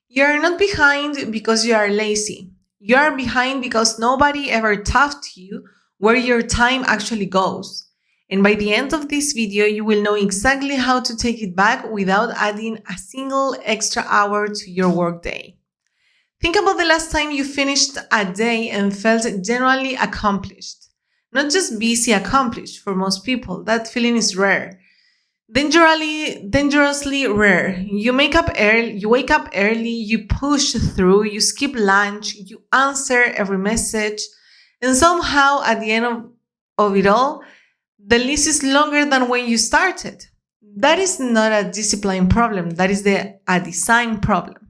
You are not behind because you are lazy. You are behind because nobody ever taught you where your time actually goes. And by the end of this video, you will know exactly how to take it back without adding a single extra hour to your workday. Think about the last time you finished a day and felt genuinely accomplished. Not just busy accomplished for most people. That feeling is rare. Dangerously rare. You wake up early, you push through, you skip lunch, you answer every message, and somehow at the end of it all, the list is longer than when you started. That is not a discipline problem, that is a design problem.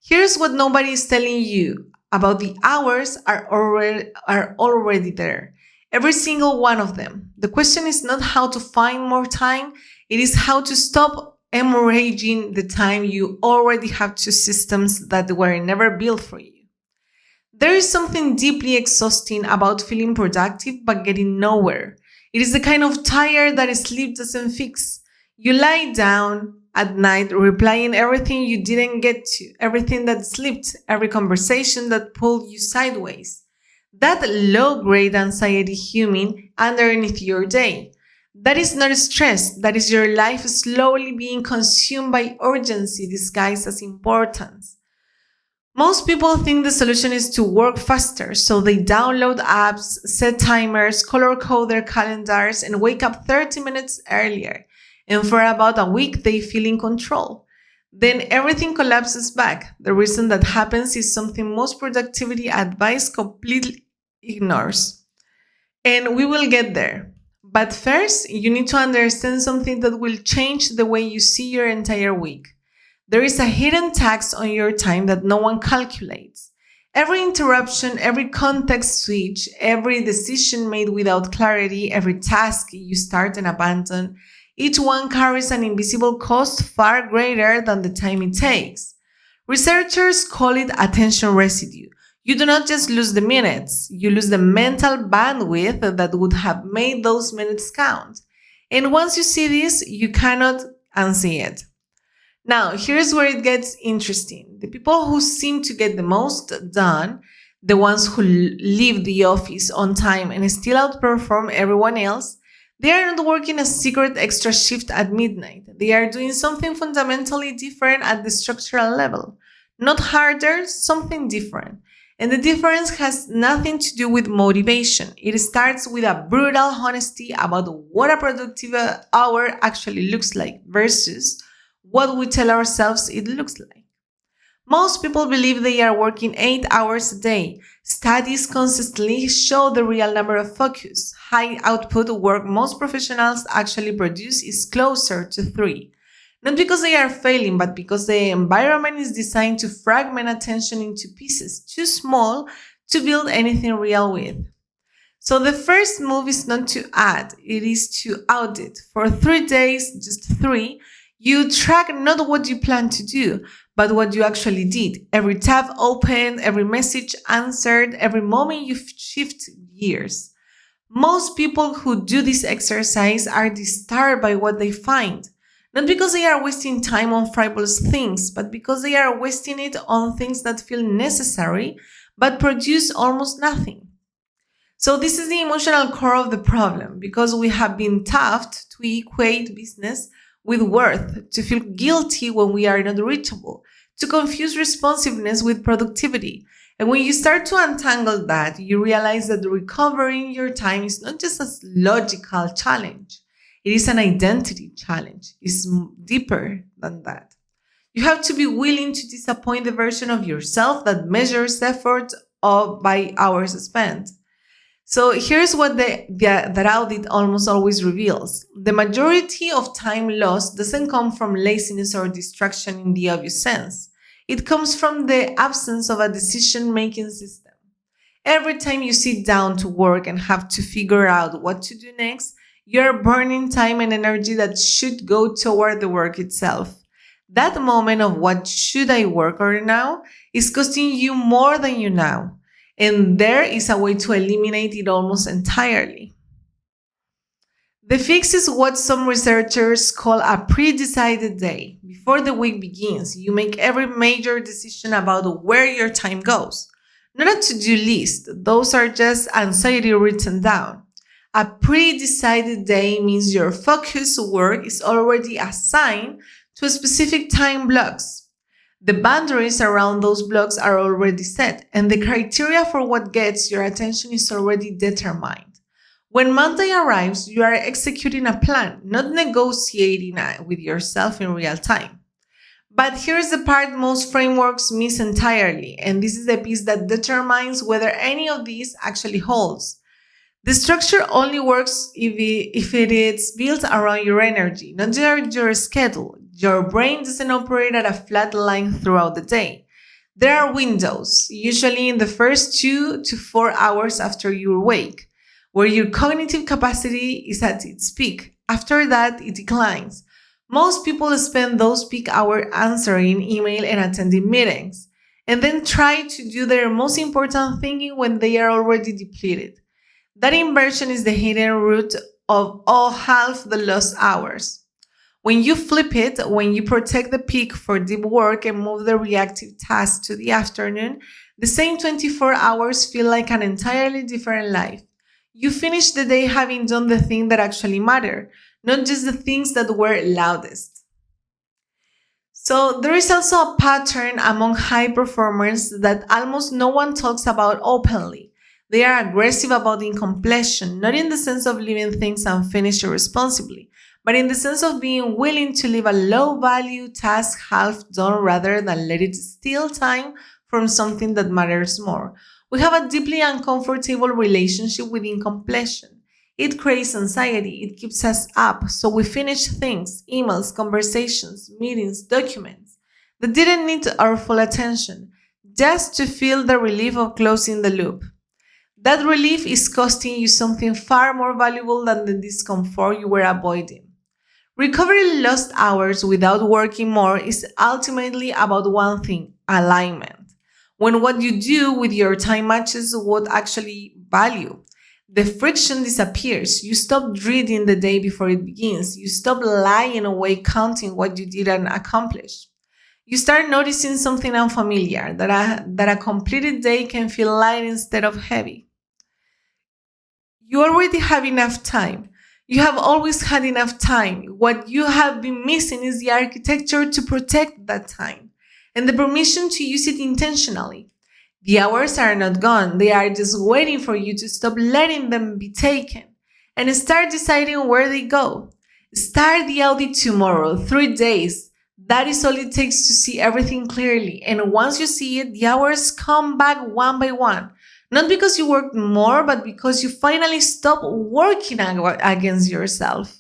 Here's what nobody is telling you about the hours are already there. Every single one of them. The question is not how to find more time, it is how to stop hemorrhaging the time you already have to systems that were never built for you. There is something deeply exhausting about feeling productive but getting nowhere. It is the kind of tire that sleep doesn't fix. You lie down at night replying everything you didn't get to, everything that slipped, every conversation that pulled you sideways. That low grade anxiety humming underneath your day. That is not stress, that is your life slowly being consumed by urgency disguised as importance. Most people think the solution is to work faster, so they download apps, set timers, color code their calendars, and wake up 30 minutes earlier. And for about a week, they feel in control. Then everything collapses back. The reason that happens is something most productivity advice completely ignores. And we will get there. But first, you need to understand something that will change the way you see your entire week. There is a hidden tax on your time that no one calculates. Every interruption, every context switch, every decision made without clarity, every task you start and abandon, each one carries an invisible cost far greater than the time it takes. Researchers call it attention residue. You do not just lose the minutes, you lose the mental bandwidth that would have made those minutes count. And once you see this, you cannot unsee it. Now, here's where it gets interesting. The people who seem to get the most done, the ones who leave the office on time and still outperform everyone else, they are not working a secret extra shift at midnight. They are doing something fundamentally different at the structural level. Not harder, something different. And the difference has nothing to do with motivation. It starts with a brutal honesty about what a productive hour actually looks like versus what we tell ourselves it looks like. Most people believe they are working 8 hours a day. Studies consistently show the real number of focus, high output work most professionals actually produce is closer to 3. Not because they are failing, but because the environment is designed to fragment attention into pieces too small to build anything real with. So the first move is not to add, it is to audit. For 3 days, just 3, you track not what you plan to do, but what you actually did. Every tab opened, every message answered, every moment you shift gears. Most people who do this exercise are disturbed by what they find. Not because they are wasting time on frivolous things, but because they are wasting it on things that feel necessary, but produce almost nothing. So this is the emotional core of the problem, because we have been taught to equate business with worth, to feel guilty when we are not reachable, to confuse responsiveness with productivity. And when you start to untangle that, you realize that recovering your time is not just a logical challenge. It is an identity challenge. It's deeper than that. You have to be willing to disappoint the version of yourself that measures effort by hours spent. So here's what that audit almost always reveals. The majority of time lost doesn't come from laziness or distraction in the obvious sense. It comes from the absence of a decision-making system. Every time you sit down to work and have to figure out what to do next, you're burning time and energy that should go toward the work itself. That moment of what should I work on now is costing you more than you know. And there is a way to eliminate it almost entirely. The fix is what some researchers call a pre-decided day. Before the week begins, you make every major decision about where your time goes. Not a to-do list, those are just anxiety written down. A pre-decided day means your focus work is already assigned to specific time blocks. The boundaries around those blocks are already set, and the criteria for what gets your attention is already determined. When Monday arrives, you are executing a plan, not negotiating with yourself in real time. But here's the part most frameworks miss entirely, and this is the piece that determines whether any of these actually holds. The structure only works if it is built around your energy, not your schedule. Your brain doesn't operate at a flat line throughout the day. There are windows, usually in the first 2 to 4 hours after you awake, where your cognitive capacity is at its peak. After that, it declines. Most people spend those peak hours answering email and attending meetings, and then try to do their most important thinking when they are already depleted. That inversion is the hidden root of all half the lost hours. When you flip it, when you protect the peak for deep work and move the reactive tasks to the afternoon, the same 24 hours feel like an entirely different life. You finish the day having done the thing that actually matter, not just the things that were loudest. So there is also a pattern among high performers that almost no one talks about openly. They are aggressive about incompletion, not in the sense of leaving things unfinished irresponsibly, but in the sense of being willing to leave a low-value task half done rather than let it steal time from something that matters more. We have a deeply uncomfortable relationship with incompletion. It creates anxiety, it keeps us up, so we finish things, emails, conversations, meetings, documents that didn't need our full attention, just to feel the relief of closing the loop. That relief is costing you something far more valuable than the discomfort you were avoiding. Recovering lost hours without working more is ultimately about one thing: alignment. When what you do with your time matches what actually value, the friction disappears. You stop dreading the day before it begins. You stop lying awake counting what you didn't accomplish. You start noticing something unfamiliar, that a completed day can feel light instead of heavy. You already have enough time. You have always had enough time. What you have been missing is the architecture to protect that time and the permission to use it intentionally. The hours are not gone. They are just waiting for you to stop letting them be taken and start deciding where they go. Start the audit tomorrow, 3 days. That is all it takes to see everything clearly. And once you see it, the hours come back one by one. Not because you worked more, but because you finally stop working against yourself.